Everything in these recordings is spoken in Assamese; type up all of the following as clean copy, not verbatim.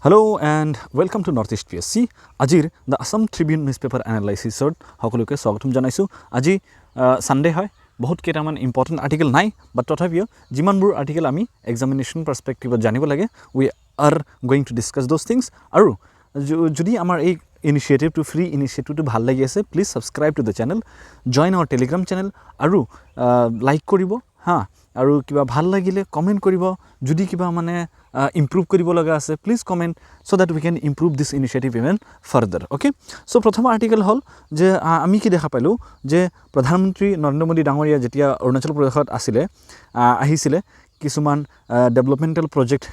Hello and welcome to Northeast PSC. Ajir the Assam Tribune newspaper analysis sort সকলোকে স্বাগতম জানাইছো আজি সানডে হয় বহুত কেটামান ইম্পৰ্টেন্ট আৰ্টিকেল নাই বাট তথাপিও জিমানবোৰ আৰ্টিকেল আমি এক্সামিনেশন পাৰ্সপেক্টিভত জানিব লাগে we are going to discuss those things আৰু যদি আমাৰ এই initiative to free initiative to ভাল লাগি আছে please subscribe to the channel join আওয়াৰ Telegram channel আৰু লাইক কৰিব হা আৰু কিবা ভাল লাগিলে কমেন্ট কৰিব যদি কিবা মানে improve কৰিব লগা আছে please comment so that we can improve this initiative even further okay so প্ৰথম আৰ্টিকেল হল যে আমি কি দেখা পাইলো যে প্ৰধানমন্ত্ৰী নৰেন্দ্ৰ মোদী ডাঙৰীয়া যেতিয়া অৰুণাচল প্ৰদেশত আহিছিলে কিছুমান ডেভেলপমেন্টাল প্ৰজেক্ট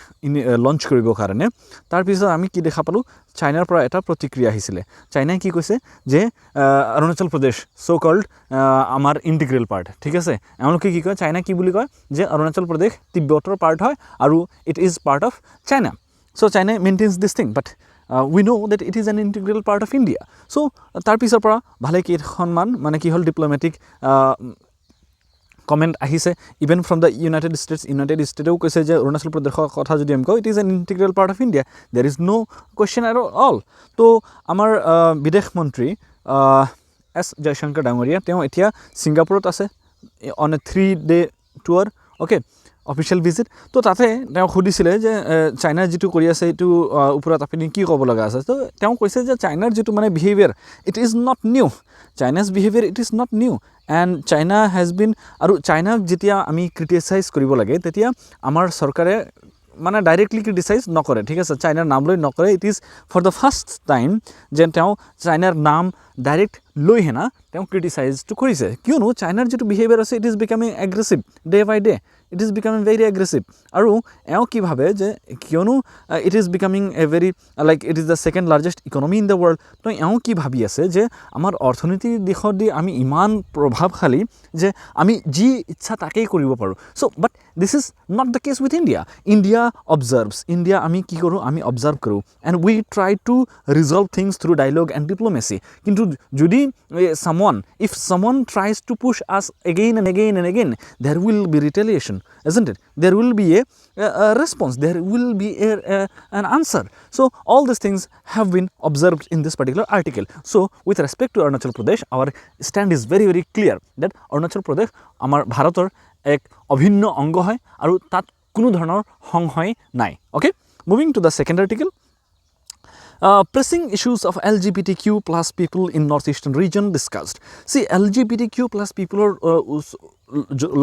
লঞ্চ কৰিবৰ কাৰণে তাৰ পিছত আমি কি দেখা পালো চাইনাৰ পৰা এটা প্ৰতিক্ৰিয়া আহিছিলে চাইনাই কি কৈছে যে অৰুণাচল প্ৰদেশ সো কল্ড আমাৰ ইন্টিগ্ৰেল পাৰ্ট ঠিক আছে এওঁলোকে কি কয় চাইনা কি বুলি কয় যে অৰুণাচল প্ৰদেশ তিব্বতৰ পাৰ্ট হয় আৰু it is part of China so China maintains this thing but we know that it is an integral part of India so tar pisor pora bhale kekhonman mane ki hol diplomatic comment ahise even from the United States koise je Arunachal Pradesh kotha jodi am ko it is an integral part of India there is no question at all to amar bidesh montri S Jaishankar Dangoria teo etia Singapore ase on a 3-day tour okay official visit to tate teo khudisile je China jitu kori ase etu uporat apni ki kobo laga ase to teo koise je China jitu mane behavior it is not new China's behavior it is not new and China has been aru China jitia ami criticize koribo lage tetia amar sarkare মানে ডাইরেক্টলি ক্রিটিসাইজ নকৰে ঠিক আছে চাইনাৰ নাম লৈ নকৰে it is for the first time যেন তেওঁ চাইনাৰ নাম ডাইৰেক্ট লৈ হেনা তেওঁ ক্ৰিটিসাইজটো কৰিছে কিয়নো চাইনাৰ যেটো বিহেভিয়াৰ আছে it is becoming aggressive day by day it is becoming very aggressive aru eo ki bhabe je kionu it is becoming a very like it is the second largest economy in the world to eo ki bhabi ase je amar orthoniti dikhot di ami iman probhabkhali je ami ji ichha takei koribo paru so but this is not the case with India observes India ami ki koru ami observe koru and we try to resolve things through dialogue and diplomacy kintu jodi if someone tries to push us again and again and again there will be retaliation isn't it there will be a response there will be an answer so all these things have been observed in this particular article so with respect to Arunachal Pradesh our stand is very very clear that Arunachal Pradesh amar bharator ek abhinno ongo hoy aru tat kono dhoronor honghoy nai okay moving to the second article pressing issues of LGBTQ plus people in northeastern region discussed see LGBTQ plus people are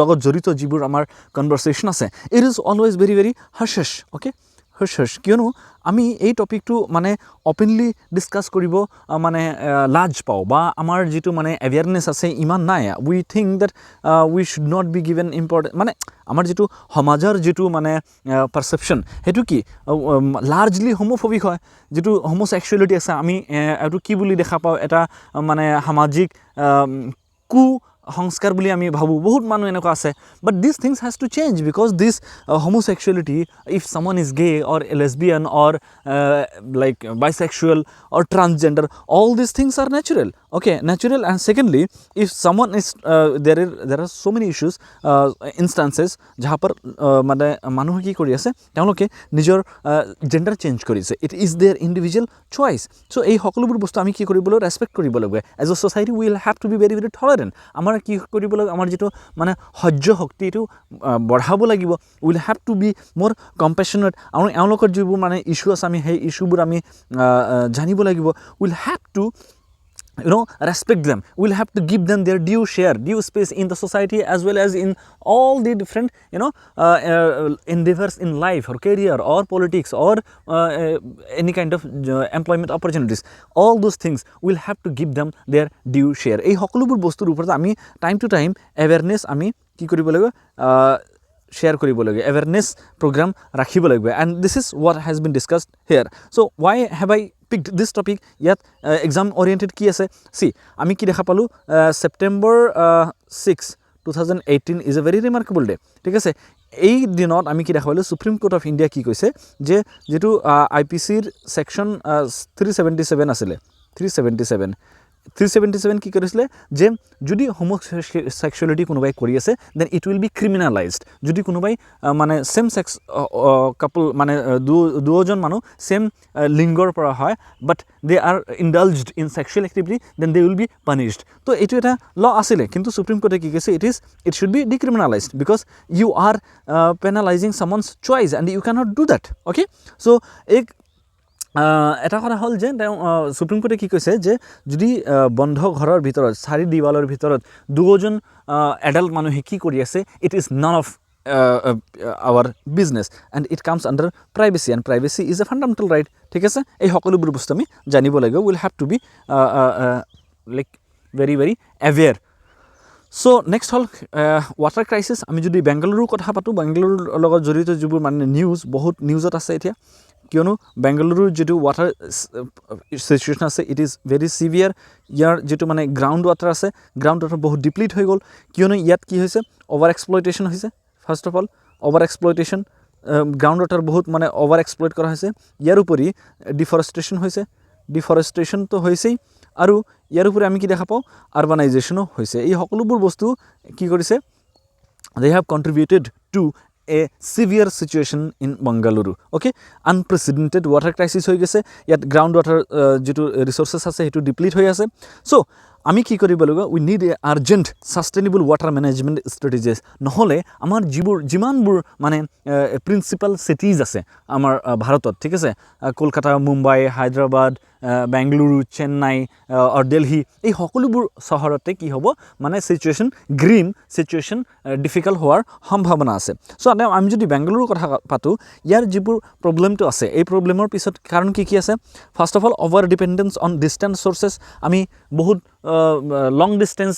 লগত জড়িত যিবোৰ আমাৰ কনভাৰসেশন আছে it is always very very hush okay hush কিয়নো আমি এই টপিকটো মানে ওপেনলি ডিসকাস কৰিব মানে লাজ পাও বা আমাৰ যেটো মানে অ্যাৱেৰনেছ আছে ইমান নাই we think that we should not be given important মানে আমাৰ যেটো সমাজৰ যেটো মানে পারসেপশন হেতু কি লার্জলি হোমোফোবিক হয় যেটো হোমোসেক্সুয়ালিটি আছে আমি এটো কি বুলি দেখা পাও এটা মানে সামাজিক কু সংস্কাৰ বুলি আমি ভাবু বহুত মানুহ এনেকা আছে but these things has to change because this homosexuality if someone is gay or a lesbian or like bisexual or transgender all these things are natural okay natural and secondly if someone is there are so many issues instances jaha par mane manu ki kori ase teloke nijor gender change korise it is their individual choice so ei hokolobur bostu ami ki koribolo respect koribo lagbe as a society we will have to be very very tolerant amar কি কৰিব লাগে আমাৰ যেটো মানে সহ্য শক্তিটো বঢ়াব লাগিব will have to be more compassionate আৰু এওঁলোকৰ যিবোৰ মানে ইস্যু আছে আমি সেই ইস্যুবোৰ আমি জানিব লাগিব will have to respect them we'll have to give them their due space in the society as well as in all the different endeavors in life or career or politics or any kind of employment opportunities all those things we'll have to give them their due share ei hokolobur bostur upor ami time to time awareness ami ki koribo lage share koribo lage awareness program rakhibo lage and this is what has been discussed here so why have I picked this topic yet exam oriented ki ase see ami ki dekha palu September 6 2018 is a very remarkable day ঠিক আছে এই দিনত আমি কি দেখা পালো সুপ্রিম কোর্ট অফ ইন্ডিয়া কি কৈছে যে যেটো IPC ৰ সেকশন 377 আছিল 377 377 কি কৰিছিলে যে যদি হোমোসেক্সুয়ালিটি কোনোবাই কৰি আছে দেন ইট উইল বি ক্ৰিমিনালাইজড যদি কোনোবাই মানে সেম সেক্স কাপল মানে দুজন মানুহ সেম লিংগৰ পৰা হয় but they are indulged in sexual activity then they will be punished তো এইটো এটা ল আছিলে কিন্তু সুপ্ৰিম কোৰ্টে কি কৈছে it should be decriminalised because you are penalising someone's choice and you cannot do that okay so এক এটা কথা হ'ল যে সুপ্ৰিম কোৰ্টে কি কৈছে যে যদি বন্ধ ঘৰৰ ভিতৰত চাৰি দিৱালৰ ভিতৰত দুজন এডাল্ট মানুহে কি কৰি আছে it is none of our business and it comes under privacy and privacy is a fundamental right ঠিক আছে এই সকলোবোৰ বস্তু আমি জানিব লাগিব will have to be like very very aware so next hall water crisis আমি যদি বেংগালুৰুৰ কথা পাতো বেংগালুৰুৰ লগত জড়িত যিবোৰ মানে নিউজ বহুত নিউজত আছে এতিয়া কিয়নো বেংগালুৰুৰ যেটো water situation আছে it is very severe ইয়াৰ যেটো মানে গ্ৰাউণ্ড water আছে গ্ৰাউণ্ড water বহুত ডিপ্লিট হৈ গল কিয়নো ইয়াত কি হৈছে ওভাৰ এক্সপ্লয়টেশন হৈছে first of all over exploitation ground water বহুত মানে ওভার এক্সপ্লয়েট করা হয়েছে ইয়ার উপরে ডিফরেস্টেশন তো হয়েছেই আর ইয়ার উপরে আমি কি দেখা পাও আরবানাইজেশনও হয়েছে এই সকলোবোৰ বস্তু কি কৰিছে they have contributed to a severe situation in Bengaluru okay unprecedented water crisis হৈ গৈছে ইয়াত গ্ৰাউণ্ড ওয়াটাৰ যেটো ৰিসোৰ্সেস আছে হেতু ডিপ্লিট হৈ আছে সো আমি কি কৰিব লাগিব we need a urgent sustainable water management strategies নহলে আমাৰ যিমানবোৰ মানে প্ৰিন্সিপাল সিটিজ আছে আমাৰ ভাৰতত ঠিক আছে কলকাতা মুম্বাই হায়দৰাবাদ বেংগালুৰু চেন্নাই অৰ দিল্লী এই সকলোবোৰ চহৰতে কি হ'ব মানে সিচুৱেশন গ্ৰীণ সিচুৱেশন ডিফিকাল্ট হোৱাৰ সম্ভাৱনা আছে সো আমি যদি বেংগালুৰুৰ কথা পাতো ইয়াৰ যিবোৰ প্ৰবলেমটো আছে এই প্ৰবলেমৰ পিছত কাৰণ কি আছে first of all over dependence on distance sources আমি বহুত লং ডিস্টেন্স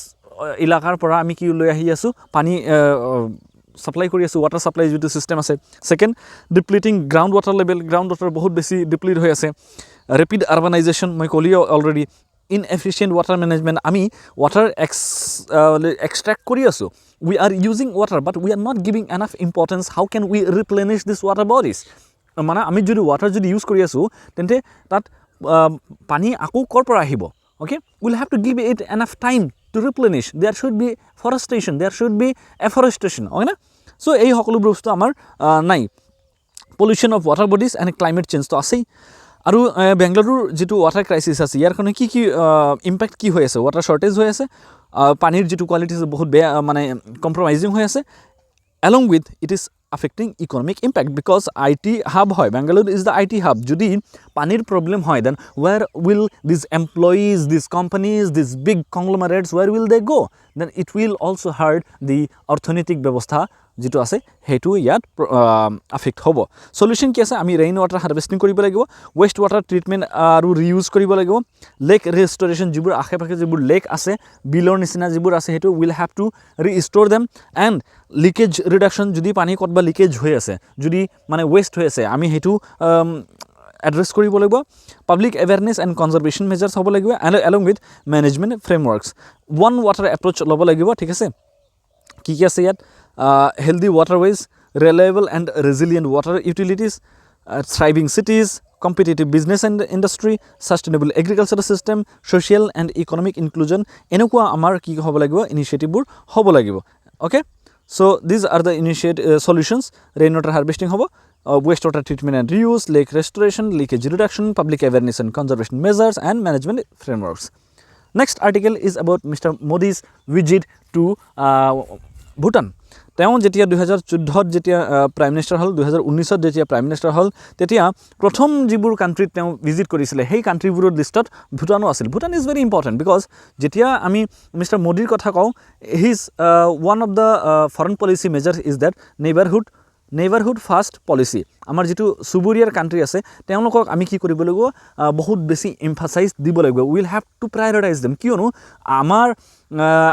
ইলাকাৰ পৰা আমি কি লৈ আহি আছো পানী সাপ্লাই কৰি আছো ওয়াটাৰ সাপ্লাই যেটো সিস্টেম আছে second depleting ground water level ground water বহুত বেছি ডিপ্লিট হৈ আছে rapid urbanization মই কলিও already inefficient water management আমি water extract কৰি আছো we are using water but we are not giving enough importance how can we replenish this water bodies মানে আমি যদি water যদি ইউজ কৰি আছো তেন্তে তাত পানী আকৌ কৰ পৰা আহিব okay we'll have to give it enough time to replenish there should be forestation there should be afforestation okay na so এই সকলো বস্তু আমাৰ নাই pollution of water bodies and climate change তো আছেই আৰু বেংগালুৰুৰ যেটো ওয়াটাৰ ক্ৰাইসিস আছে ইয়াৰ কাৰণে কি ইম্প্যাক্ট কি হৈ আছে ওয়াটাৰ শৰ্টেজ হৈ আছে পানীৰ যেটো কোৱালিটি বহুত বেয়া মানে কম্প্ৰমাইজিং হৈ আছে along with it is affecting economic impact because IT hub hoy Bangalore is the IT hub jodi panir problem hoy then where will these employees these companies these big conglomerates where will they go then it will also hurt the orthonetic ব্যবস্থা যেটো আছে হেতু ইয়াত affect hobo solution কি আছে আমি rain water harvesting কৰিব লাগিব waste water treatment আৰু reuse কৰিব লাগিব lake restoration যিবোৰ আখে পাখে যিবোৰ lake আছে বিলৰ নিচিনা যিবোৰ আছে হেতু will have to restore them and leakage reduction যদি পানী কতবা লিকেজ হৈ আছে যদি মানে waste হৈ আছে আমি হেতু address কৰিব লাগিব public awareness and conservation measures হ'ব লাগিব along with management frameworks one water approach ল'ব লাগিব ঠিক আছে কি আছে ইয়াত healthy waterways reliable and resilient water utilities thriving cities competitive business and industry sustainable agricultural system social and economic inclusion এনেকুৱা আমাৰ কি হ'ব লাগিব ইনিশিয়েটিভবোৰ হ'ব লাগিব okay so these are the solutions rain water harvesting hobo wastewater treatment and reuse lake restoration leakage reduction public awareness and conservation measures and management frameworks next article is about Mr. Modi's visit to Bhutan তেওঁ যেতিয়া 2014 যেতিয়া প্ৰাইম মিনিষ্টাৰ হল 2019 যেতিয়া প্ৰাইম মিনিষ্টাৰ হল তেতিয়া প্ৰথম যিবোৰ কান্ট্ৰিত তেওঁ ভিজিট কৰিছিল সেই কান্ট্ৰিবোৰৰ লিষ্টত ভুটানো আছিল Bhutan is very important because যেতিয়া আমি মিস্টাৰ মোদিৰ কথা কওঁ his one of the foreign policy measures is that neighbourhood first policy আমাৰ যেটো সুবুৰিয়াৰ কান্ট্ৰি আছে তেওঁলোকক আমি কি কৰিব লাগিব বহুত বেছি এমফাসাইজ দিব লাগিব উইল হ্যাভ টু প্ৰায়োৰিটাইজ দেম কিয়নো আমাৰ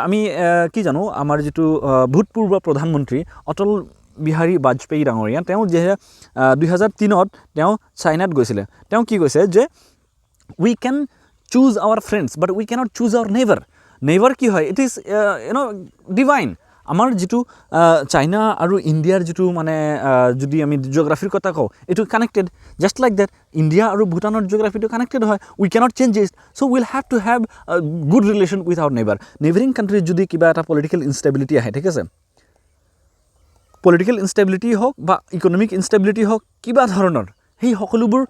আমি কি জানো আমাৰ যেটো ভূতপূৰ্ব প্ৰধানমন্ত্ৰী অটল বিহাৰী বাজপেয়ী ডাঙৰীয়া তেওঁ যে 2003ত তেওঁ চাইনাত গৈছিল তেওঁ কি কৈছে যে we can choose our friends but we cannot choose our neighbor কি হয় it is divine আমাৰ যিটো চাইনা আৰু ইণ্ডিয়াৰ যিটো মানে যদি আমি জিঅ'গ্ৰাফিৰ কথা কওঁ এইটো connected just like that India আৰু ভূটানৰ জিঅ'গ্ৰাফিটো কানেক্টেড হয় we can't change it so' will have to have good relation with our neighbouring কাণ্ট্ৰিত যদি কিবা এটা পলিটিকেল ইনষ্টেবিলিটি আহে ঠিক আছে পলিটিকেল ইনষ্টেবিলিটি হওক বা ইকনমিক ইনষ্টেবিলিটি হওক কিবা ধৰণৰ সেই সকলোবোৰ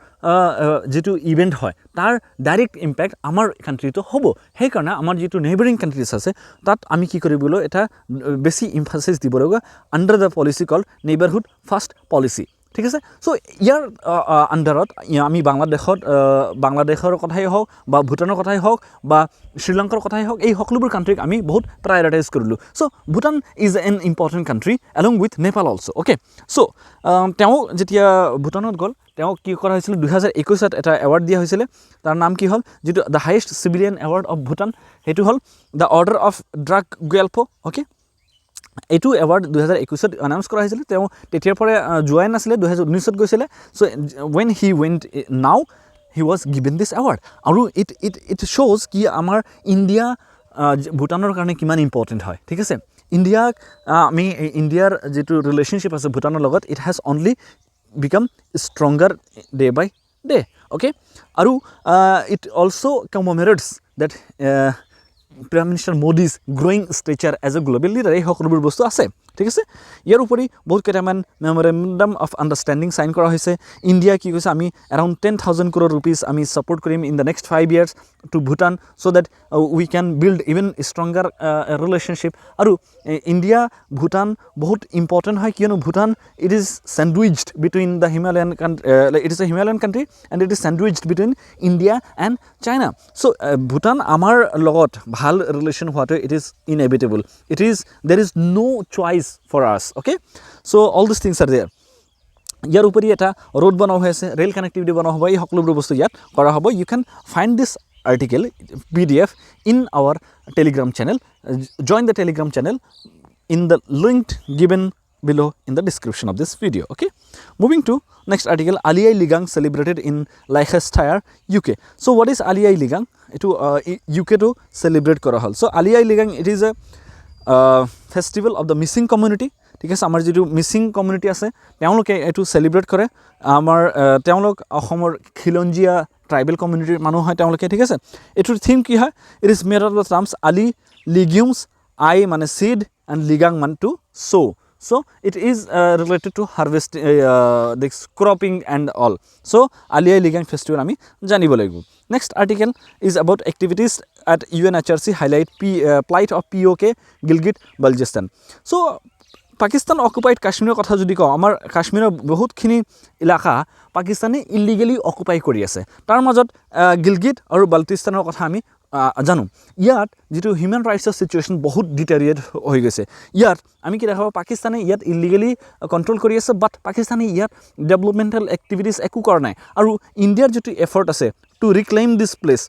যেটো ইভেন্ট হয় তাৰ ডাইৰেক্ট ইম্প্যাক্ট আমাৰ কান্ট্ৰিটো হ'ব সেইকাৰণে আমাৰ যেটো নেইবাৰিং কান্ট্ৰিজ আছে তাত আমি কি কৰিবলৈ এটা বেছি এমফাসিস দিব লগা under the policy call neighbourhood first policy ঠিক আছে সো ইয়াৰ আন্ডাৰত আমি বাংলাদেশৰ কথাই হওক বা ভুটানৰ কথাই হওক বা শ্ৰীলংকাৰ কথাই হওক এই সকলোবোৰ কান্ট্ৰিক আমি বহুত প্ৰায়োৰিটাইজ কৰিলো so Bhutan is an important country along with Nepal also okay so তেওঁ যেতিয়া ভুটানত গ'ল তেওঁ কি কৰা হৈছিল 2021 এটা এৱাৰ্ড দিয়া হৈছিল তাৰ নাম কি হ'ল যেটো the highest civilian award of Bhutan হেতু হ'ল the order of Druk Gyalpo okay এইটো এৱাৰ্ড 2021 অনাউন্স কৰা হৈছিল তেওঁ তেতিয়াৰ পৰা জয়েন আছিল 2019 গৈছিল so when he went now he was given this award আৰু it shows কি আমাৰ ইন্ডিয়া ভুটানৰ কাৰণে কিমান ইম্পৰ্টেন্ট হয় ঠিক আছে ইন্ডিয়া আমি ইন্ডিয়াৰ যেটো ৰিলেশনশিপ আছে ভুটানৰ লগত it has only become stronger day by day okay aru it also commemorates that Prime Minister Modi's growing stature as a global leader ei hokolobur bostu ase ঠিক আছে ইয়াৰ উপৰি বহুত কেটামান মেমোৰেন্ডাম অফ আন্ডাৰষ্টেণ্ডিং সাইন কৰা হৈছে ইন্ডিয়া কি কৈছে আমি around 10,000 crore rupees আমি সাপোর্ট কৰিম in the next 5 years to Bhutan so that we can build even stronger relationship আৰু ইন্ডিয়া ভুটান বহুত ইম্পৰ্টেন্ট হয় কিয়নো Bhutan it is sandwiched between the Himalayan it is a Himalayan country and it is sandwiched between India and China so Bhutan আমাৰ লগত ভাল ৰিলেশন হোৱাটো it is inevitable there is no choice for us okay so all these things are there ইয়াৰ উপৰি এটা road বনাও হৈছে rail connectivity বনাও হ'ব এই সকলোবোৰ বস্তু ইয়াত কৰা হ'ব you can find this article pdf in our telegram channel join the telegram channel in the link given below in the description of this video okay moving to next article Aliyai Ligang celebrated in Leicester UK so what is Aliyai Ligang etu UK to celebrate kora hol so Aliyai Ligang it is a festival of the missing community ঠিক আছে আমাৰ যেটো মিসিং কমিউনিটি আছে তেওঁলোকে এটো সেলিব্ৰেট কৰে আমাৰ তেওঁলোক অসমৰ খিলঞ্জিয়া ট্ৰাইবেল কমিউনিটিৰ মানুহ হয় তেওঁলোকে ঠিক আছে এটোৰ থিম কি হয় it is made of the terms আলি লিগিউমস আই মানে সিড এন্ড লিগাং মান টু so so it is related to harvest this cropping and all so Aliyai Ligang festival ami janibo lagibo next article is about activities at UNHRC highlight plight of POK Gilgit Baltistan so Pakistan occupied Kashmir কথা যদি কও আমাৰ কাশ্মীৰৰ বহুতখিনি ইলাকা পাকিস্তানে ইলিগেলি অকুপাই কৰি আছে তাৰ মাজত গিলগিট আৰু বাল্টিস্তানৰ কথা আমি জানো ইয়াত যেটো হিউম্যান ৰাইটছৰ সিচুৱেশন বহুত ডিটেৰিয়েট হৈ গৈছে ইয়াত আমি কি দেখাব পাকিস্তানে ইয়াত ইলিগেলি কন্ট্ৰোল কৰি আছে বাট পাকিস্তানে ইয়াত ডেভেলপমেন্টাল এক্টিভিটিজ একো কৰা নাই আৰু ইণ্ডিয়াৰ যেটো এফৰ্ট আছে টু ৰিক্লেইম দিস প্লেস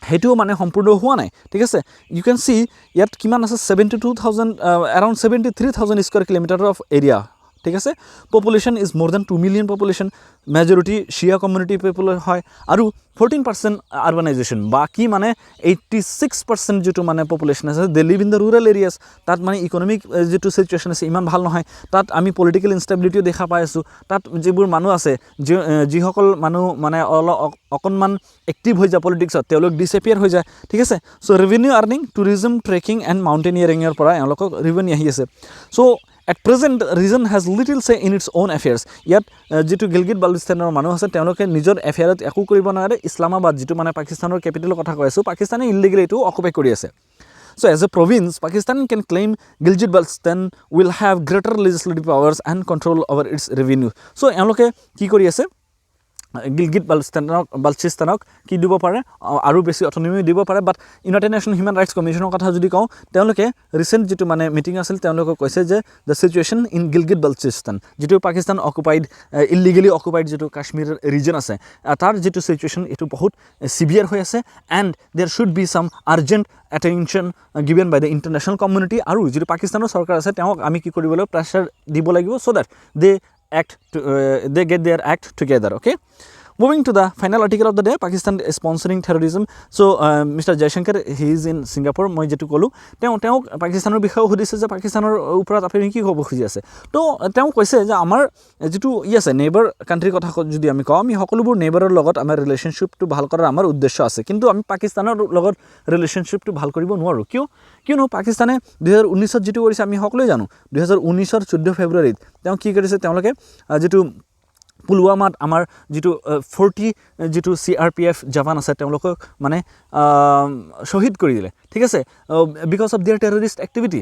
হেতু মানে সম্পূৰ্ণ হোৱা নাই ঠিক আছে ইউ ক্যান সি ইয়াত কিমান আছে 72,000 around 73,000 square kilometre of area ঠিক আছে population is more than 2 million population majority শিয়া কমিউনিটি পিপল হয় আৰু 14% আরবানাইজেশন বাকি মানে 86% যেটো মানে পপুলেশন আছে they live in the rural areas তাত মানে ইকোনমিক যেটো সিচুৱেশন আছে ইমান ভাল নহয় তাত আমি পলিটিক্যাল ইনস্টেবিলিটিও দেখা পাই আছো তাত যেবোৰ মানুহ আছে যি সকল মানুহ মানে অকনমান এক্টিভ হৈ যায় পলিটিক্সত তেওঁলোক ডিসএপিয়াৰ হৈ যায় ঠিক আছে so revenue earning tourism trekking and mountaineering এৰ পৰা তেওঁলোকক ৰেভিনিউ আহি আছে so at present region has little say in its own affairs yet যেটো গিলগিট বাল্টিস্তানৰ মানুহ আছে তেওঁলোকে নিজৰ এফেয়াৰত একো কৰিব নোৱাৰে ইছলামাবাদ যেটো মানে পাকিস্তানৰ ক্যাপিটেলৰ কথা কৈ আছো পাকিস্তানে ইলিগেলি এটো অকুপাই কৰি আছে so as a province Pakistan can claim Gilgit Baltistan will have greater legislative powers and control over its revenue so এওঁলোকে কি কৰি আছে গিলগিট বাল্টিস্তানক কি দিব পাৰে আৰু বেছি অটোনমি দিব পাৰে বাট ইউনাইটেড নেশন হিউম্যান ৰাইটছ কমিশনৰ কথা যদি কওঁ তেওঁলোকে ৰিসেন্ট যেটো মানে মিটিং আছিল তেওঁলোকে কৈছে যে the situation in Gilgit Baltistan যেটো পাকিস্তান অকুপাইড ইলিগেলি অকুপাইড যেটো কাশ্মীৰ ৰিজন আছে তাৰ যেটো সিচুৱেশন এটো বহুত সিভিয়াৰ হৈ আছে and there should be some urgent attention given by the international community আৰু যেটো পাকিস্তানৰ সৰকাৰ আছে তেওঁক আমি কি কৰিবলৈ প্ৰেছাৰ দিব লাগিব so that they get their act together okay Moving to the final article of the day, Pakistan is sponsoring terrorism. So, Mr. Jaishankar, he is in Singapore. মই যেটো কলো তেওঁ পাকিস্তানৰ বিষয়ে সুধিছে যে পাকিস্তানৰ ওপৰত আপুনি কি ক'ব খুজি আছে তো তেওঁ কৈছে যে আমাৰ যেটো আছে নেইবাৰ কান্ট্ৰিৰ কথা যদি আমি কওঁ আমি সকলোবোৰ নেইবাৰৰ লগত আমাৰ ৰিলেশনশ্বিপটো ভাল কৰাৰ আমাৰ উদ্দেশ্য আছে কিন্তু আমি পাকিস্তানৰ লগত ৰিলেশনশ্বিপটো ভাল কৰিব নোৱাৰো কিয়নো পাকিস্তানে 2019 যেটো কৰিছে আমি সকলোৱে জানো 2019 14 ফেব্ৰুৱাৰীত তেওঁ কি কৰিছে তেওঁলোকে যেটো পুলৱামাত আমাৰ যেটো 40 যেটো CRPF জৱান আছে তেওঁলোকক মানে শহীদ কৰি দিলে ঠিক আছে because of their terrorist activity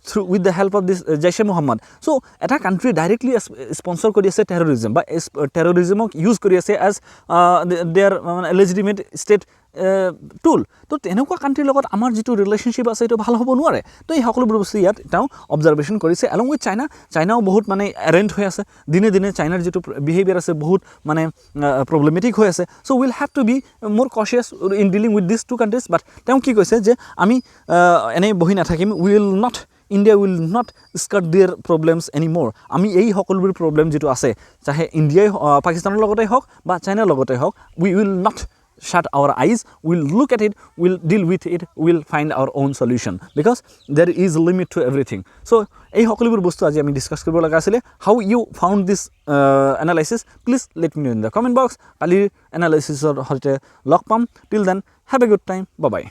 through with the help of this Jaish-e-Mohammed so এটা কান্ট্ৰি ডাইৰেক্টলি স্পন্সৰ কৰি আছে টেৰৰিজম বা টেৰৰিজমক ইউজ কৰি আছে as their legitimate state টুল তো তেনেকুৱা কান্ট্ৰিৰ লগত আমাৰ যেটো ৰিলেশনশ্বিপ আছে এটো ভাল হ'ব নোৱাৰে তো এই সকলোবোৰ বস্তু ইয়াত এটাও অবজাৰভেশন কৰিছে along with চাইনাও বহুত মানে এৰেন্ট হৈ আছে দিনে দিনে চাইনাৰ যেটো বিহেভিয়াৰ আছে বহুত মানে প্ৰবলেমেটিক হৈ আছে so we'll have to be more cautious in dealing with these two countries but তেওঁ কি কৈছে যে আমি এনে বহি নাথাকিম India will not skirt their problems anymore আমি এই সকলোবোৰ প্ৰবলেম যেটো আছে চাহে ইন্ডিয়াই পাকিস্তানৰ লগতে হওক বা চাইনাৰ লগতে হওক we will not shut our eyes we'll look at it we'll deal with it we'll find our own solution because there is a limit to everything so এই সকলোবোৰ বস্তু আজি আমি ডিসকাস কৰিব লগা আছিল how you found this analysis please let me know in the comment box কালি analysisৰ হতে লগ পাম till then have a good time bye bye